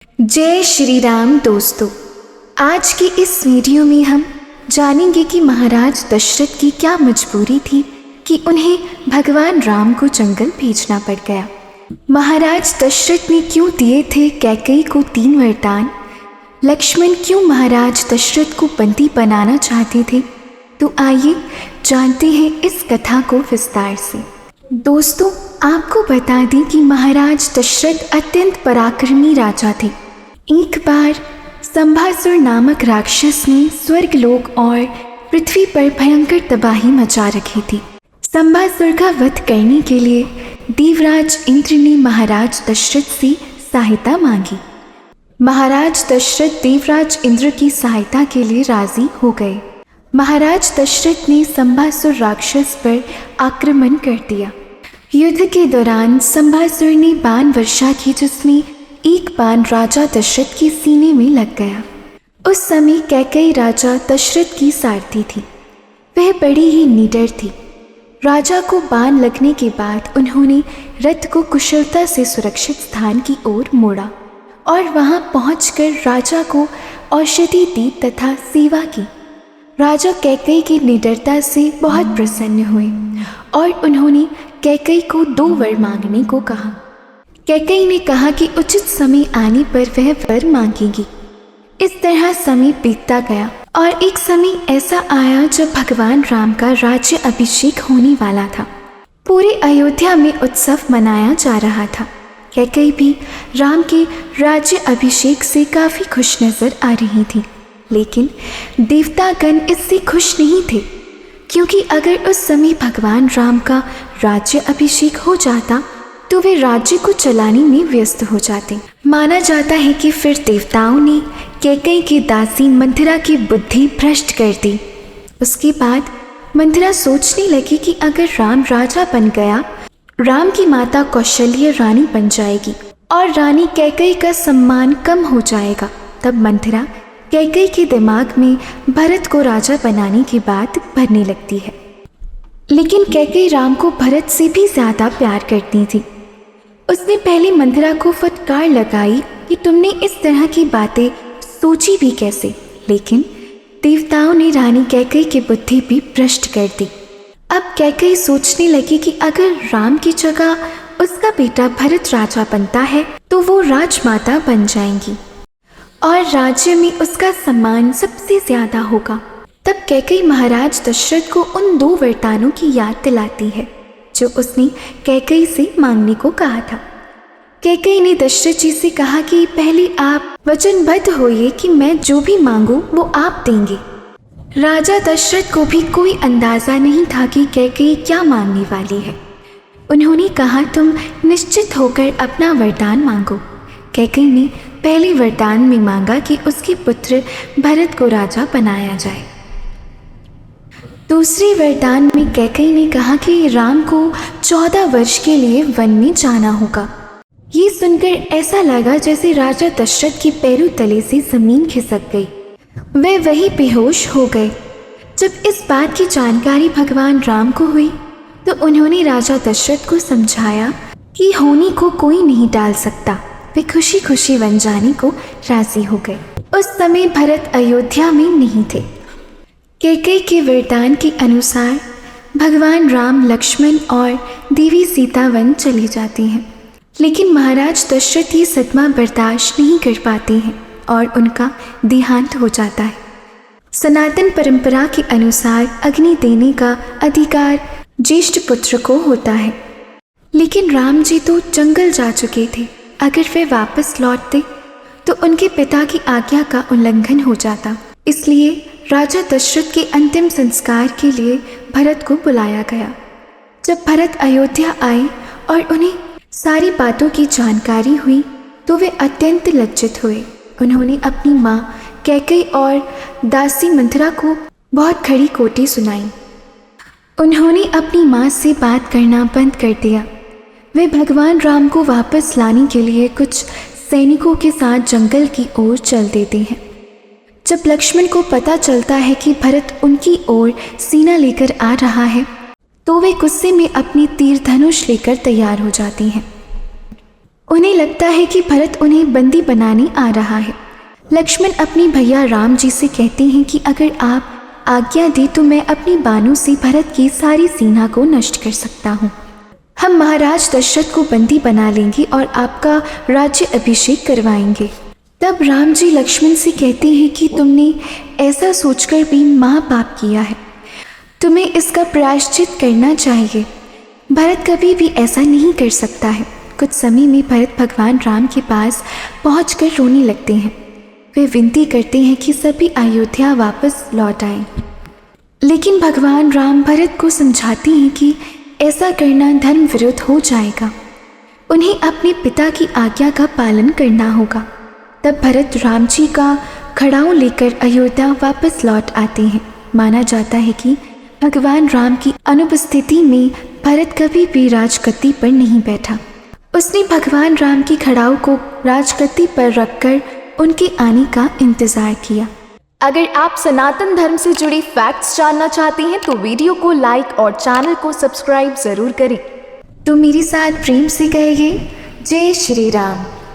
जय श्री राम दोस्तों। आज की इस वीडियो में हम जानेंगे कि महाराज दशरथ की क्या मजबूरी थी कि उन्हें भगवान राम को जंगल भेजना पड़ गया। महाराज दशरथ ने क्यों दिए थे कैकेयी को 3 वरदान। लक्ष्मण क्यों महाराज दशरथ को बंदी बनाना चाहते थे। तो आइए जानते हैं इस कथा को विस्तार से। दोस्तों, आपको बता दें कि महाराज दशरथ अत्यंत पराक्रमी राजा थे। एक बार संभासुर नामक राक्षस ने स्वर्गलोक और पृथ्वी पर भयंकर तबाही मचा रखी थी। संभासुर का वध करने के लिए देवराज इंद्र ने महाराज दशरथ से सहायता मांगी। महाराज दशरथ देवराज इंद्र की सहायता के लिए राजी हो गए। महाराज दशरथ ने संभासुर राक्षस पर आक्रमण कर दिया। युद्ध के दौरान संभासुर ने बाण वर्षा की, जिसमें एक बाण राजा दशरथ के सीने में लग गया। उस समय कैकेयी राजा दशरथ की सारथी थी। वह बड़ी ही निडर थी। राजा को बाण लगने के बाद उन्होंने रथ को कुशलता से सुरक्षित स्थान की ओर मोड़ा और वहां पहुंचकर राजा को औषधि दी तथा सेवा की। राजा कैकेयी की निडरता से बहुत प्रसन्न हुए और उन्होंने कैकेयी को 2 वर मांगने को कहा। कैकेयी ने कहा कि उचित समय आने पर वह वर मांगेगी। इस तरह समय बीतता गया और एक समय ऐसा आया जब भगवान राम का राज्य अभिषेक होने वाला था। पूरे अयोध्या में उत्सव मनाया जा रहा था। कैकेयी भी राम के राज्य अभिषेक से काफी खुश नजर आ रही थी, लेकिन देवतागण इससे खुश नहीं थे, क्योंकि अगर उस समय भगवान राम का राज्य अभिषेक हो जाता तो वे राज्य को चलाने में व्यस्त हो जाते। माना जाता है कि फिर देवताओं ने कैकेयी की दासी मंथरा की बुद्धि भ्रष्ट कर दी। उसके बाद मंथरा सोचने लगी कि अगर राम राजा बन गया, राम की माता कौशल्या रानी बन जाएगी और रानी कैकेयी का सम्मान कम हो जाएगा। तब मंथरा कैकेयी के दिमाग में भरत को राजा बनाने की बात भरने लगती है। लेकिन कैकेयी राम को भरत से भी ज्यादा प्यार करती थी। उसने पहले मंथरा को फटकार लगाई कि तुमने इस तरह की बातें सोची भी कैसे, लेकिन देवताओं ने रानी कैकेयी की बुद्धि भी भ्रष्ट कर दी। अब कैकेयी सोचने लगी कि अगर राम की जगह उसका बेटा भरत राजा बनता है तो वो राजमाता बन जाएंगी और राज्य में उसका सम्मान सबसे ज्यादा होगा। तब कैकेयी महाराज दशरथ को उन 2 वरदानों की याद दिलाती है जो उसने कैकेयी से मांगने को कहा था। कैकेयी ने दशरथ जी से कहा कि पहले आप वचनबद्ध होइए कि मैं जो भी मांगू वो आप देंगे। राजा दशरथ को भी कोई अंदाजा नहीं था कि कैकेयी क्या मांगने वाली है। उन्होंने कहा, तुम निश्चित होकर अपना वरदान मांगो। कैकेयी ने पहले वरदान में मांगा कि उसके पुत्र भरत को राजा बनाया जाए। दूसरे वरदान में कैकेयी ने कहा कि राम को 14 वर्ष के लिए वन में जाना होगा। ये सुनकर ऐसा लगा जैसे राजा दशरथ के पैरों तले से जमीन खिसक गई। वे वहीं बेहोश हो गए। जब इस बात की जानकारी भगवान राम को हुई तो उन्होंने राजा दशरथ को समझाया कि होनी को कोई नहीं टाल सकता। वे खुशी खुशी वन जाने को राजी हो गए। उस समय भरत अयोध्या में नहीं थे। कैकेयी के वरदान के अनुसार भगवान राम, लक्ष्मण और देवी सीता वन चले जाते हैं, लेकिन महाराज दशरथ ये सदमा बर्दाश्त नहीं कर पाते हैं और उनका देहांत हो जाता है। सनातन परंपरा के अनुसार अग्नि देने का अधिकार ज्येष्ठ पुत्र को होता है, लेकिन राम जी तो जंगल जा चुके थे। अगर वे वापस लौटते तो उनके पिता की आज्ञा का उल्लंघन हो जाता। इसलिए राजा दशरथ के अंतिम संस्कार के लिए भरत को बुलाया गया। जब भरत अयोध्या आए और उन्हें सारी बातों की जानकारी हुई तो वे अत्यंत लज्जित हुए। उन्होंने अपनी माँ कैकेयी और दासी मंथरा को बहुत खड़ी खोटी सुनाई। उन्होंने अपनी माँ से बात करना बंद कर दिया। वे भगवान राम को वापस लाने के लिए कुछ सैनिकों के साथ जंगल की ओर चल देते हैं। जब लक्ष्मण को पता चलता है कि भरत उनकी ओर सीना लेकर आ रहा है तो वे गुस्से में अपनी तीर धनुष लेकर तैयार हो जाती हैं। उन्हें लगता है कि भरत उन्हें बंदी बनाने आ रहा है। लक्ष्मण अपने भैया राम जी से कहते हैं कि अगर आप आज्ञा दे तो मैं अपनी बाणों से भरत की सारी सेना को नष्ट कर सकता हूँ। हम महाराज दशरथ को बंदी बना लेंगे और आपका राज्य अभिषेक करवाएंगे। तब राम जी लक्ष्मण से कहते हैं कि तुमने ऐसा सोचकर भी महापाप किया है, तुम्हें इसका प्रायश्चित करना चाहिए। भरत कभी भी ऐसा नहीं कर सकता है। कुछ समय में भरत भगवान राम के पास पहुंचकर रोने लगते हैं। वे विनती करते हैं कि सभी अयोध्या वापस लौट आएं। लेकिन भगवान राम भरत को समझाते हैं कि ऐसा करना धर्म विरुद्ध हो जाएगा, उन्हें अपने पिता की आज्ञा का पालन करना होगा। तब भरत राम जी का खड़ाऊ लेकर अयोध्या वापस लौट आते हैं। माना जाता है कि भगवान राम की अनुपस्थिति में भरत कभी भी राजगद्दी पर नहीं बैठा। उसने भगवान राम की खड़ाऊ को राजगद्दी पर रखकर उनके आने का इंतजार किया। अगर आप सनातन धर्म से जुड़ी फैक्ट्स जानना चाहते हैं तो वीडियो को लाइक और चैनल को सब्सक्राइब जरूर करें। तो मेरे साथ प्रेम से कहिए जय श्री राम।